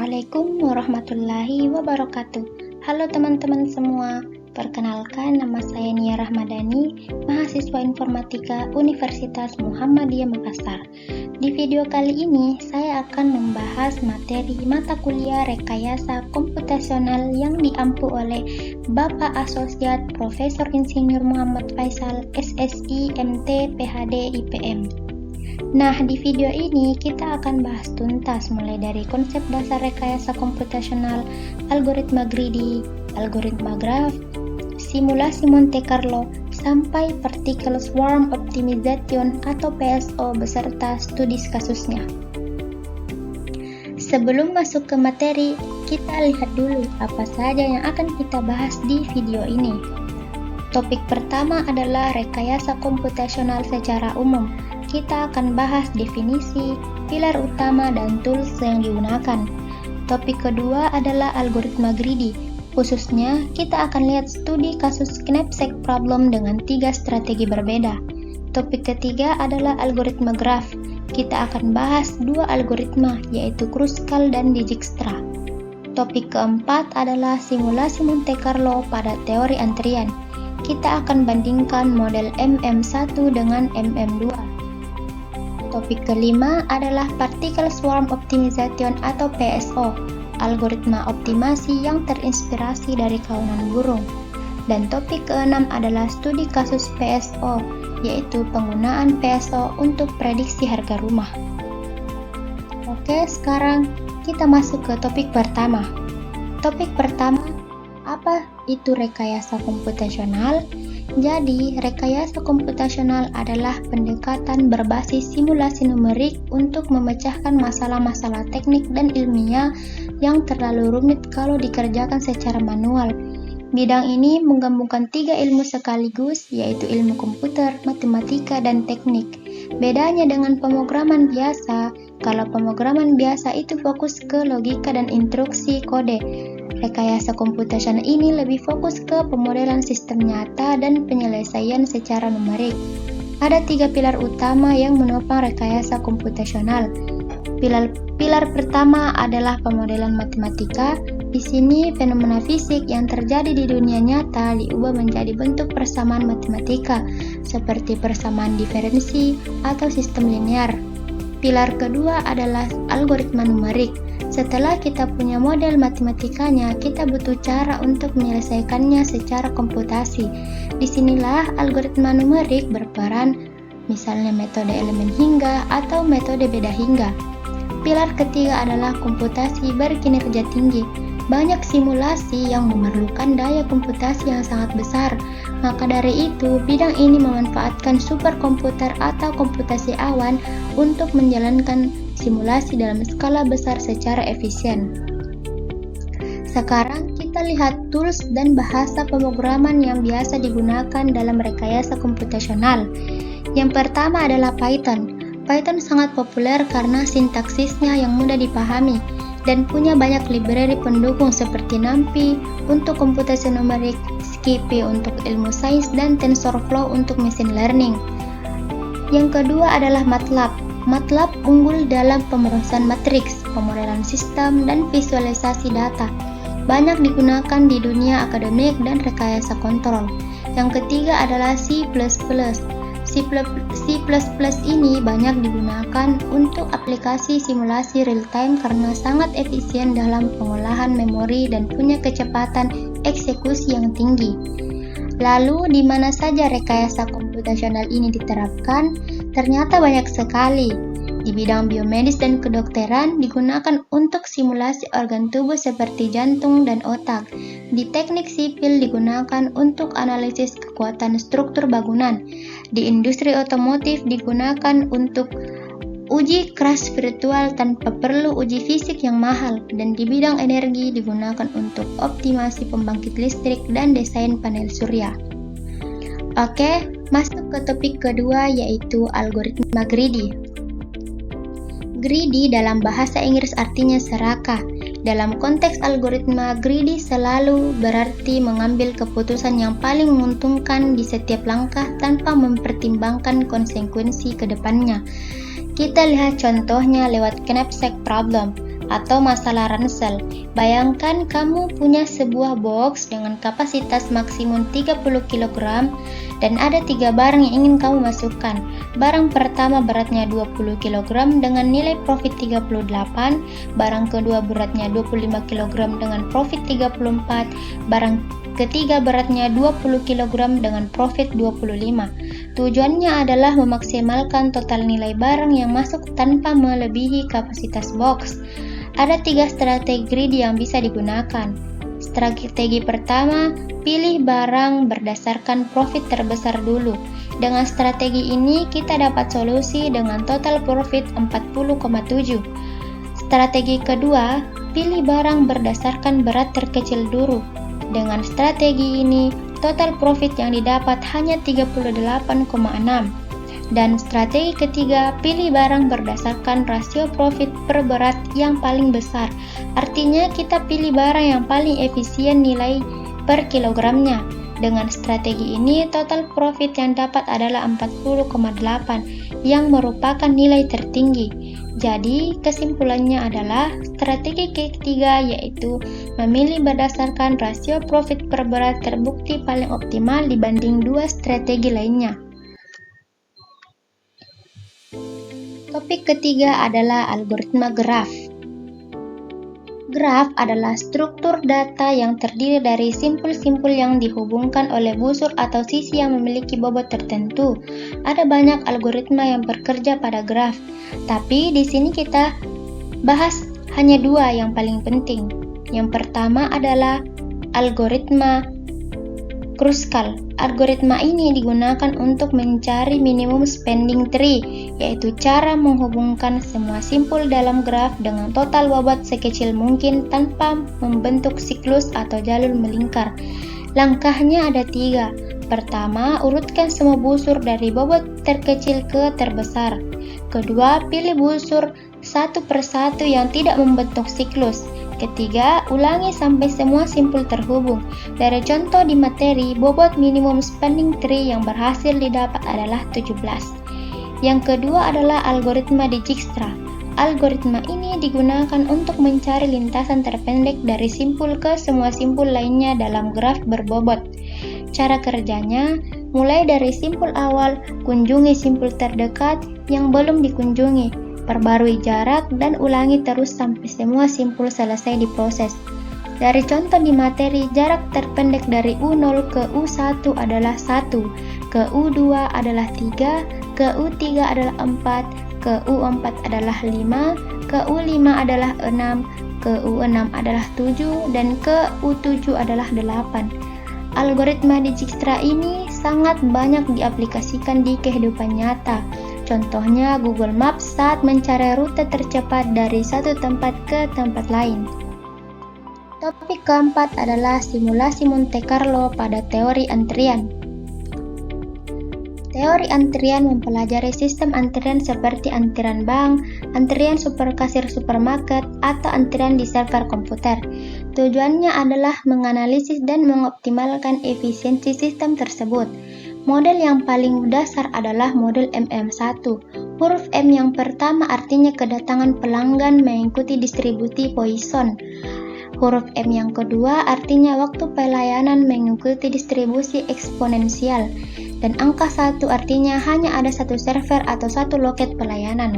Assalamualaikum warahmatullahi wabarakatuh. Halo teman-teman semua, perkenalkan nama saya Nia Rahmadani, mahasiswa informatika Universitas Muhammadiyah Makassar. Di video kali ini, saya akan membahas materi mata kuliah rekayasa komputasional yang diampu oleh Bapak Asosiat Profesor Insinyur Muhammad Faisal, SSI, MT, PhD, IPM. Nah, di video ini kita akan bahas tuntas mulai dari konsep dasar rekayasa komputasional, algoritma greedy, algoritma graph, simulasi Monte Carlo, sampai particle swarm optimization atau PSO beserta studi kasusnya. Sebelum masuk ke materi, kita lihat dulu apa saja yang akan kita bahas di video ini. Topik pertama adalah rekayasa komputasional secara umum. Kita akan bahas definisi, pilar utama, dan tools yang digunakan. Topik kedua adalah algoritma greedy. Khususnya, kita akan lihat studi kasus knapsack problem dengan 3 strategi berbeda. Topik ketiga adalah algoritma graph. Kita akan bahas 2 algoritma, yaitu Kruskal dan Dijkstra. Topik keempat adalah simulasi Monte Carlo pada teori antrian. Kita akan bandingkan model MM1 dengan MM2. Topik kelima adalah particle swarm optimization atau PSO, algoritma optimasi yang terinspirasi dari kawanan burung. Dan topik keenam adalah studi kasus PSO, yaitu penggunaan PSO untuk prediksi harga rumah. Oke, sekarang kita masuk ke topik pertama. Topik pertama, apa itu rekayasa komputasional? Jadi, rekayasa komputasional adalah pendekatan berbasis simulasi numerik untuk memecahkan masalah-masalah teknik dan ilmiah yang terlalu rumit kalau dikerjakan secara manual. Bidang ini menggabungkan 3 ilmu sekaligus, yaitu ilmu komputer, matematika, dan teknik. Bedanya dengan pemrograman biasa, kalau pemrograman biasa itu fokus ke logika dan instruksi kode. Rekayasa komputasional ini lebih fokus ke pemodelan sistem nyata dan penyelesaian secara numerik. Ada 3 pilar utama yang menopang rekayasa komputasional. Pilar pertama adalah pemodelan matematika. Di sini fenomena fisik yang terjadi di dunia nyata diubah menjadi bentuk persamaan matematika, seperti persamaan diferensi atau sistem linear. Pilar kedua adalah algoritma numerik. Setelah kita punya model matematikanya, kita butuh cara untuk menyelesaikannya secara komputasi. Disinilah algoritma numerik berperan, misalnya metode elemen hingga atau metode beda hingga. Pilar ketiga adalah komputasi berkinerja tinggi. Banyak simulasi yang memerlukan daya komputasi yang sangat besar. Maka dari itu, bidang ini memanfaatkan superkomputer atau komputasi awan untuk menjalankan simulasi dalam skala besar secara efisien. Sekarang kita lihat tools dan bahasa pemrograman yang biasa digunakan dalam rekayasa komputasional. Yang pertama adalah Python. Python sangat populer karena sintaksisnya yang mudah dipahami dan punya banyak library pendukung seperti NumPy untuk komputasi numerik, Scipy untuk ilmu sains, dan TensorFlow untuk machine learning. Yang kedua adalah MATLAB. MATLAB unggul dalam pemerosesan matriks, pemodelan sistem, dan visualisasi data. Banyak digunakan di dunia akademik dan rekayasa kontrol. Yang ketiga adalah C++. C++ ini banyak digunakan untuk aplikasi simulasi real-time karena sangat efisien dalam pengolahan memori dan punya kecepatan eksekusi yang tinggi. Lalu, di mana saja rekayasa komputasional ini diterapkan? Ternyata banyak sekali. Di bidang biomedis dan kedokteran digunakan untuk simulasi organ tubuh seperti jantung dan otak. Di teknik sipil digunakan untuk analisis kekuatan struktur bangunan. Di industri otomotif digunakan untuk uji crash virtual tanpa perlu uji fisik yang mahal. Dan di bidang energi digunakan untuk optimasi pembangkit listrik dan desain panel surya. Oke, masuk ke topik kedua, yaitu algoritma greedy. Greedy dalam bahasa Inggris artinya serakah. Dalam konteks algoritma, greedy selalu berarti mengambil keputusan yang paling menguntungkan di setiap langkah tanpa mempertimbangkan konsekuensi ke depannya. Kita lihat contohnya lewat knapsack problem. atau masalah ransel. Bayangkan kamu punya sebuah box dengan kapasitas maksimum 30 kg dan ada 3 barang yang ingin kamu masukkan. Barang pertama beratnya 20 kg dengan nilai profit 38, barang kedua beratnya 25 kg dengan profit 34, barang ketiga beratnya 20 kg dengan profit 25. Tujuannya adalah memaksimalkan total nilai barang yang masuk tanpa melebihi kapasitas box. Ada 3 strategi greedy yang bisa digunakan. Strategi pertama, pilih barang berdasarkan profit terbesar dulu. Dengan strategi ini kita dapat solusi dengan total profit 40,7. Strategi kedua, pilih barang berdasarkan berat terkecil dulu. Dengan strategi ini, total profit yang didapat hanya 38,6. Dan strategi ketiga, pilih barang berdasarkan rasio profit per berat yang paling besar. Artinya kita pilih barang yang paling efisien nilai per kilogramnya. Dengan strategi ini, total profit yang dapat adalah 40,8 yang merupakan nilai tertinggi. Jadi, kesimpulannya adalah strategi ketiga yaitu memilih berdasarkan rasio profit per berat terbukti paling optimal dibanding 2 strategi lainnya. Topik ketiga adalah algoritma graf. Graf adalah struktur data yang terdiri dari simpul-simpul yang dihubungkan oleh busur atau sisi yang memiliki bobot tertentu. Ada banyak algoritma yang bekerja pada graf, tapi di sini kita bahas hanya 2 yang paling penting. Yang pertama adalah algoritma Kruskal. Algoritma ini digunakan untuk mencari minimum spending tree, yaitu cara menghubungkan semua simpul dalam graf dengan total bobot sekecil mungkin tanpa membentuk siklus atau jalur melingkar. Langkahnya ada 3. Pertama, urutkan semua busur dari bobot terkecil ke terbesar. Kedua, pilih busur satu persatu yang tidak membentuk siklus. Ketiga, ulangi sampai semua simpul terhubung. Dari contoh di materi, bobot minimum spending tree yang berhasil didapat adalah 17. Yang kedua adalah algoritma Dijkstra. Algoritma ini digunakan untuk mencari lintasan terpendek dari simpul ke semua simpul lainnya dalam graf berbobot. Cara kerjanya, mulai dari simpul awal, kunjungi simpul terdekat yang belum dikunjungi. Perbarui jarak dan ulangi terus sampai semua simpul selesai diproses. Dari contoh di materi, jarak terpendek dari U0 ke U1 adalah 1, ke U2 adalah 3, ke U3 adalah 4, ke U4 adalah 5, ke U5 adalah 6, ke U6 adalah 7, dan ke U7 adalah 8. Algoritma Dijkstra ini sangat banyak diaplikasikan di kehidupan nyata. Contohnya Google Maps saat mencari rute tercepat dari satu tempat ke tempat lain. Topik keempat adalah simulasi Monte Carlo pada teori antrian. Teori antrian mempelajari sistem antrian seperti antrian bank, antrian kasir supermarket, atau antrian di server komputer. Tujuannya adalah menganalisis dan mengoptimalkan efisiensi sistem tersebut. Model yang paling dasar adalah model MM1. Huruf M yang pertama artinya kedatangan pelanggan mengikuti distribusi Poisson. Huruf M yang kedua artinya waktu pelayanan mengikuti distribusi eksponensial. Dan angka 1 artinya hanya ada satu server atau satu loket pelayanan.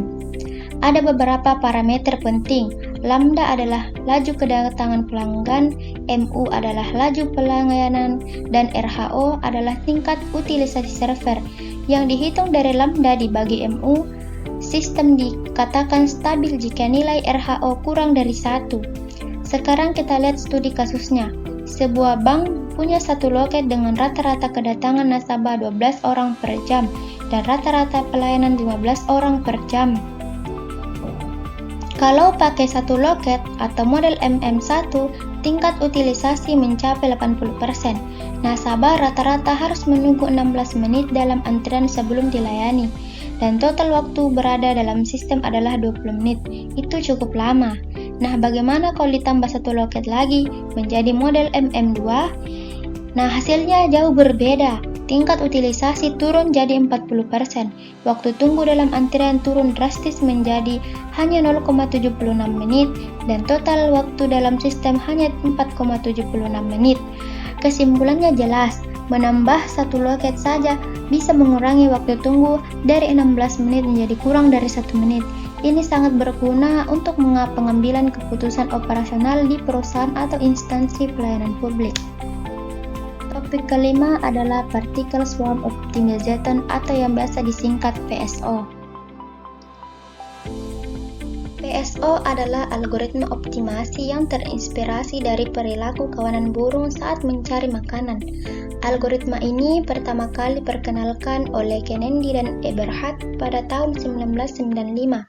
Ada beberapa parameter penting. Lambda adalah laju kedatangan pelanggan, MU adalah laju pelayanan, dan RHO adalah tingkat utilisasi server. Yang dihitung dari lambda dibagi MU, sistem dikatakan stabil jika nilai RHO kurang dari 1. Sekarang kita lihat studi kasusnya. Sebuah bank punya satu loket dengan rata-rata kedatangan nasabah 12 orang per jam dan rata-rata pelayanan 15 orang per jam. Kalau pakai satu loket atau model MM1, tingkat utilisasi mencapai 80%. Nasabah rata-rata harus menunggu 16 menit dalam antrian sebelum dilayani, dan total waktu berada dalam sistem adalah 20 menit. Itu cukup lama. Nah, bagaimana kalau ditambah satu loket lagi menjadi model MM2? Nah, hasilnya jauh berbeda. Tingkat utilisasi turun jadi 40%. Waktu tunggu dalam antrian turun drastis menjadi hanya 0,76 menit dan total waktu dalam sistem hanya 4,76 menit. Kesimpulannya jelas, menambah satu loket saja bisa mengurangi waktu tunggu dari 16 menit menjadi kurang dari 1 menit. Ini sangat berguna untuk pengambilan keputusan operasional di perusahaan atau instansi pelayanan publik. Topik kelima adalah Particle Swarm Optimization atau yang biasa disingkat PSO. PSO adalah algoritma optimasi yang terinspirasi dari perilaku kawanan burung saat mencari makanan. Algoritma ini pertama kali diperkenalkan oleh Kennedy dan Eberhard pada tahun 1995.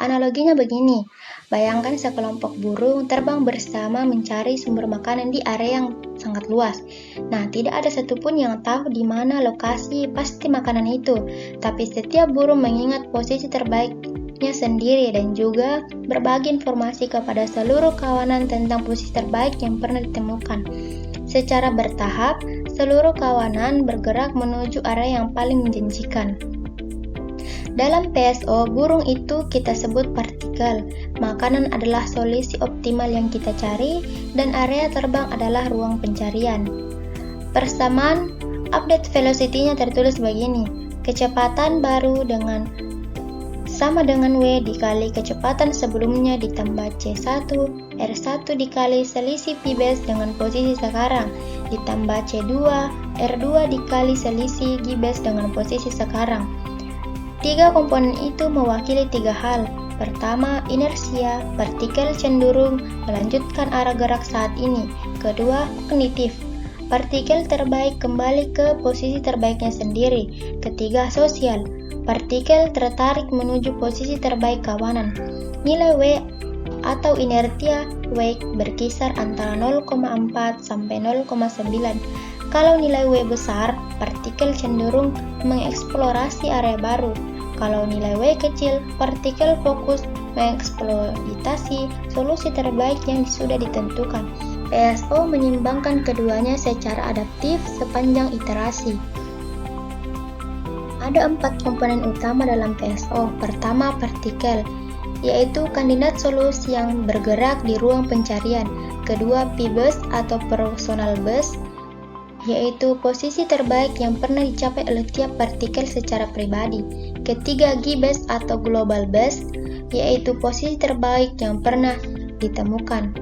Analoginya begini, bayangkan sekelompok burung terbang bersama mencari sumber makanan di area yang sangat luas. Nah, tidak ada satupun yang tahu di mana lokasi pasti makanan itu, tapi setiap burung mengingat posisi terbaiknya sendiri dan juga berbagi informasi kepada seluruh kawanan tentang posisi terbaik yang pernah ditemukan. Secara bertahap, seluruh kawanan bergerak menuju area yang paling menjanjikan. Dalam PSO, burung itu kita sebut partikel. Makanan adalah solusi optimal yang kita cari, dan area terbang adalah ruang pencarian. Persamaan update velocity-nya tertulis begini. Kecepatan baru sama dengan W dikali kecepatan sebelumnya ditambah C1, R1 dikali selisih P base dengan posisi sekarang, ditambah C2, R2 dikali selisih G base dengan posisi sekarang. Tiga komponen itu mewakili tiga hal. Pertama, inersia, partikel cenderung melanjutkan arah gerak saat ini. Kedua, kognitif, partikel terbaik kembali ke posisi terbaiknya sendiri. Ketiga, sosial, partikel tertarik menuju posisi terbaik kawanan. Nilai W atau inertia wake berkisar antara 0,4 sampai 0,9. Kalau nilai W besar, partikel cenderung mengeksplorasi area baru. Kalau nilai W kecil, partikel fokus mengeksploitasi solusi terbaik yang sudah ditentukan. PSO menyimbangkan keduanya secara adaptif sepanjang iterasi. Ada 4 komponen utama dalam PSO. Pertama, partikel, yaitu kandidat solusi yang bergerak di ruang pencarian. Kedua, P-bus atau personal bus, yaitu posisi terbaik yang pernah dicapai oleh tiap partikel secara pribadi. Ketiga, G-bus atau global bus, yaitu posisi terbaik yang pernah ditemukan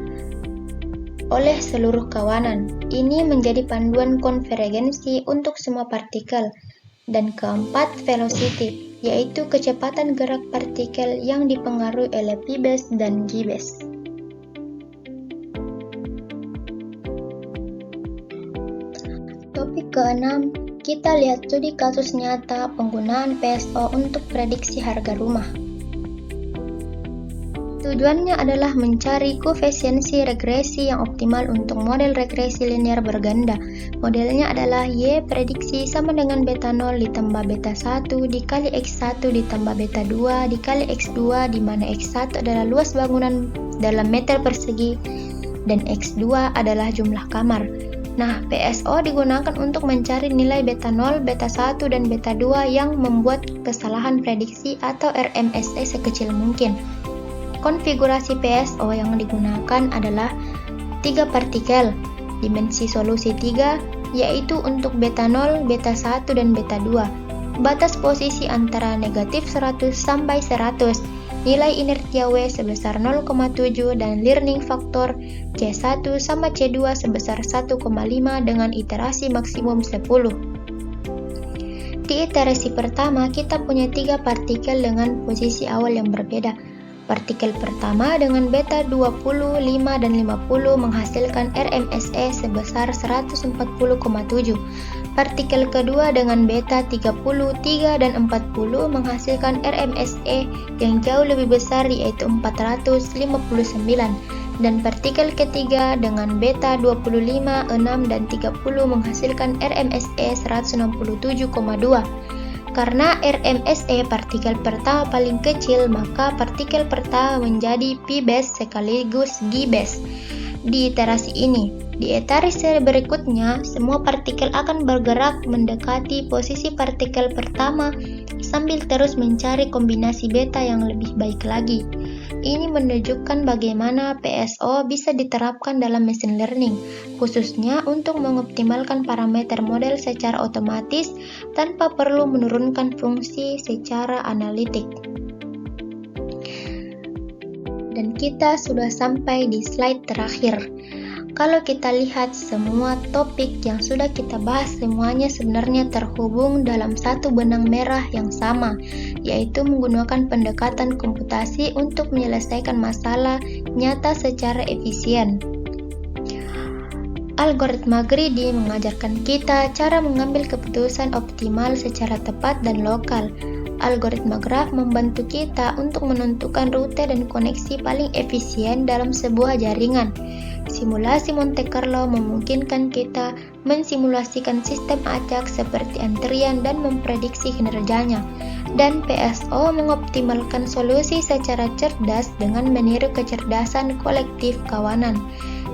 oleh seluruh kawanan. Ini menjadi panduan konvergensi untuk semua partikel. Dan keempat, velocity, yaitu kecepatan gerak partikel yang dipengaruhi oleh P-bus dan G-bus. Topik ke-6, kita lihat studi kasus nyata penggunaan PSO untuk prediksi harga rumah. Tujuannya adalah mencari koefisiensi regresi yang optimal untuk model regresi linear berganda. Modelnya adalah Y prediksi sama dengan beta 0 ditambah beta 1 dikali X1 ditambah beta 2 dikali X2, di mana X1 adalah luas bangunan dalam meter persegi dan X2 adalah jumlah kamar. Nah, PSO digunakan untuk mencari nilai beta 0, beta 1, dan beta 2 yang membuat kesalahan prediksi atau RMSE sekecil mungkin. Konfigurasi PSO yang digunakan adalah 3 partikel, dimensi solusi 3, yaitu untuk beta 0, beta 1, dan beta 2. Batas posisi antara negatif 100 sampai 100. Nilai inertia W sebesar 0,7 dan learning factor C1 sama C2 sebesar 1,5 dengan iterasi maksimum 10. Di iterasi pertama, kita punya 3 partikel dengan posisi awal yang berbeda. Partikel pertama dengan beta 25 dan 50 menghasilkan RMSE sebesar 140,7. Partikel kedua dengan beta 33 dan 40 menghasilkan RMSE yang jauh lebih besar, yaitu 459. Dan partikel ketiga dengan beta 25, 6, dan 30 menghasilkan RMSE 167,2. Karena RMSE partikel pertama paling kecil, maka partikel pertama menjadi P-base sekaligus G-base. Di iterasi ini, Di etarise berikutnya, semua partikel akan bergerak mendekati posisi partikel pertama sambil terus mencari kombinasi beta yang lebih baik lagi. Ini menunjukkan bagaimana PSO bisa diterapkan dalam machine learning, khususnya untuk mengoptimalkan parameter model secara otomatis tanpa perlu menurunkan fungsi secara analitik. Dan kita sudah sampai di slide terakhir. Kalau kita lihat semua topik yang sudah kita bahas, semuanya sebenarnya terhubung dalam satu benang merah yang sama, yaitu menggunakan pendekatan komputasi untuk menyelesaikan masalah nyata secara efisien. Algoritma greedy mengajarkan kita cara mengambil keputusan optimal secara tepat dan lokal. Algoritma graf membantu kita untuk menentukan rute dan koneksi paling efisien dalam sebuah jaringan. Simulasi Monte Carlo memungkinkan kita mensimulasikan sistem acak seperti antrian dan memprediksi kinerjanya. Dan PSO mengoptimalkan solusi secara cerdas dengan meniru kecerdasan kolektif kawanan.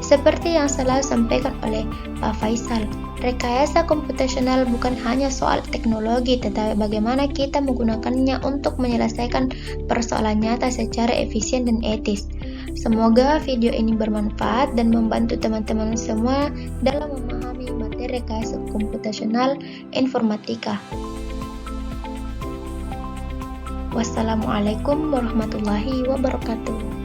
Seperti yang selalu disampaikan oleh Pak Faisal, rekayasa komputasional bukan hanya soal teknologi, tetapi bagaimana kita menggunakannya untuk menyelesaikan persoalan nyata secara efisien dan etis. Semoga video ini bermanfaat dan membantu teman-teman semua dalam memahami materi rekayasa komputasional informatika. Wassalamualaikum warahmatullahi wabarakatuh.